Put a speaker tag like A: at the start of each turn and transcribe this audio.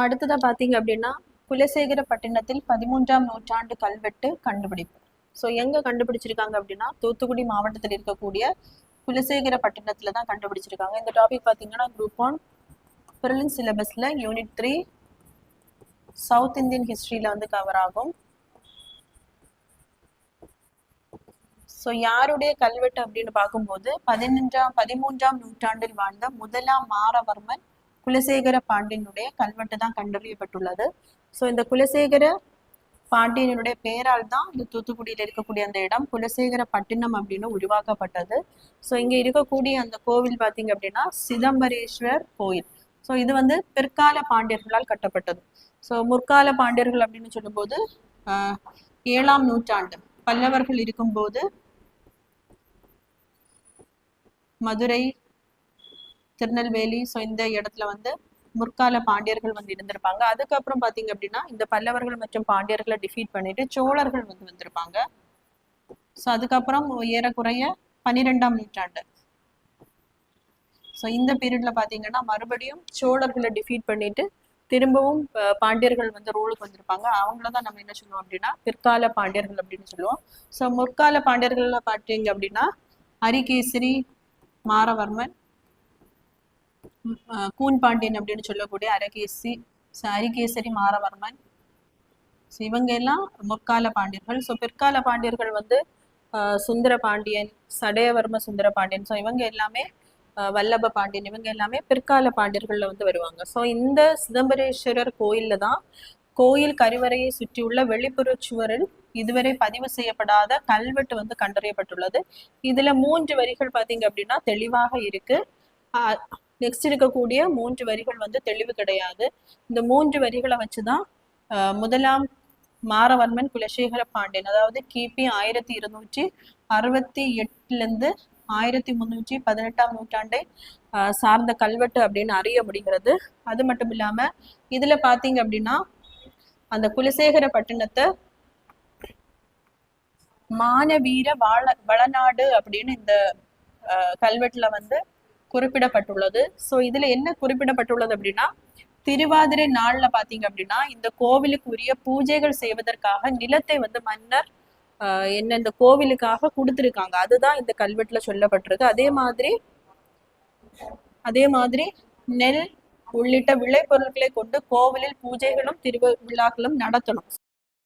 A: அடுத்ததா பாத்தீங்க அப்படின்னா குலசேகரப்பட்டினத்தில் 13ஆம் நூற்றாண்டு கல்வெட்டு கண்டுபிடிப்பு. ஸோ எங்க கண்டுபிடிச்சிருக்காங்க அப்படின்னா தூத்துக்குடி மாவட்டத்தில் இருக்கக்கூடிய குலசேகரப்பட்டினத்துல தான் கண்டுபிடிச்சிருக்காங்க. இந்த டாபிக் பாத்தீங்கன்னா குரூப் 1 பிரிலிம்ஸ் சிலபஸ்ல யூனிட் 3 சவுத் இந்தியன் ஹிஸ்டரியில வந்து கவர் ஆகும். ஸோ யாருடைய கல்வெட்டு அப்படின்னு பார்க்கும்போது 13ஆம் நூற்றாண்டில் வாழ்ந்த முதலாம் மாரவர்மன் குலசேகர பாண்டியனுடைய கல்வெட்டு தான் கண்டறியப்பட்டுள்ளது. ஸோ இந்த குலசேகர பாண்டியனுடைய பெயரால் தான் இந்த தூத்துக்குடியில் இருக்கக்கூடிய அந்த இடம் குலசேகர பட்டினம் அப்படின்னு உருவாக்கப்பட்டது. ஸோ இங்க இருக்கக்கூடிய அந்த கோவில் பார்த்தீங்க அப்படின்னா சிதம்பரேஸ்வர் கோயில். ஸோ இது வந்து பிற்கால பாண்டியர்களால் கட்டப்பட்டது. ஸோ முற்கால பாண்டியர்கள் அப்படின்னு சொல்லும்போது 7ஆம் நூற்றாண்டு பல்லவர்கள் இருக்கும்போது மதுரை, திருநெல்வேலி, ஸோ இந்த இடத்துல வந்து முற்கால பாண்டியர்கள் வந்து இருந்திருப்பாங்க. அதுக்கப்புறம் பாத்தீங்க அப்படின்னா இந்த பல்லவர்கள் மற்றும் பாண்டியர்களை டிஃபீட் பண்ணிட்டு சோழர்கள் வந்து வந்திருப்பாங்க. ஸோ அதுக்கப்புறம் ஏறக்குறைய 12ஆம் நூற்றாண்டு ஸோ இந்த பீரியட்ல பாத்தீங்கன்னா மறுபடியும் சோழர்களை டிஃபீட் பண்ணிட்டு திரும்பவும் பாண்டியர்கள் வந்து ரூலுக்கு வந்திருப்பாங்க. அவங்களதான் நம்ம என்ன சொல்லுவோம் அப்படின்னா பிற்கால பாண்டியர்கள் அப்படின்னு சொல்லுவோம். ஸோ முற்கால பாண்டியர்கள்ல பாத்தீங்க அப்படின்னா அரிகேசரி மாரவர்மன், கூன் பாண்டியன் அப்படின்னு சொல்லக்கூடிய அரிகேசரி மாரவர்மன், இவங்க எல்லாம் முற்கால பாண்டியர்கள். ஸோ பிற்கால பாண்டியர்கள் வந்து சுந்தர பாண்டியன், சடையவர்ம சுந்தர பாண்டியன், ஸோ இவங்க எல்லாமே வல்லப பாண்டியன், இவங்க எல்லாமே பிற்கால பாண்டியர்கள்ல வந்து வருவாங்க. ஸோ இந்த சிதம்பரேஸ்வரர் கோயில்ல தான் கோயில் கருவறையை சுற்றியுள்ள வெளிப்புற சுவரில் இதுவரை பதிவு செய்யப்படாத கல்வெட்டு வந்து கண்டறியப்பட்டுள்ளது. இதுல 3 வரிகள் பாத்தீங்க அப்படின்னா தெளிவாக இருக்கு. நெக்ஸ்ட் இருக்கக்கூடிய 3 வரிகள் வந்து தெளிவு கிடையாது. இந்த 3 வரிகளை வச்சுதான் முதலாம் மாரவர்மன் குலசேகர பாண்டியன், அதாவது கிபி 1268 1318ஆம் நூற்றாண்டை சார்ந்த கல்வெட்டு அப்படின்னு அறிய முடிகிறது. அது மட்டும் இல்லாம இதுல பாத்தீங்க அப்படின்னா அந்த குலசேகர பட்டினத்தை மானவீர வளநாடு அப்படின்னு இந்த கல்வெட்டுல வந்து குறிப்பிடப்பட்டுள்ளது. ஸோ இதுல என்ன குறிப்பிடப்பட்டுள்ளது அப்படின்னா திருவாதிரை நாள்ல பாத்தீங்க அப்படின்னா இந்த கோவிலுக்கு உரிய பூஜைகள் செய்வதற்காக நிலத்தை வந்து மன்னர் என்ன இந்த கோவிலுக்காக கொடுத்திருக்காங்க. அதுதான் இந்த கல்வெட்டுல சொல்லப்பட்டிருக்கு. அதே மாதிரி நெல் உள்ளிட்ட விளைபொருட்களை கொண்டு கோவிலில் பூஜைகளும் திருவிழாக்களும் நடத்தணும்.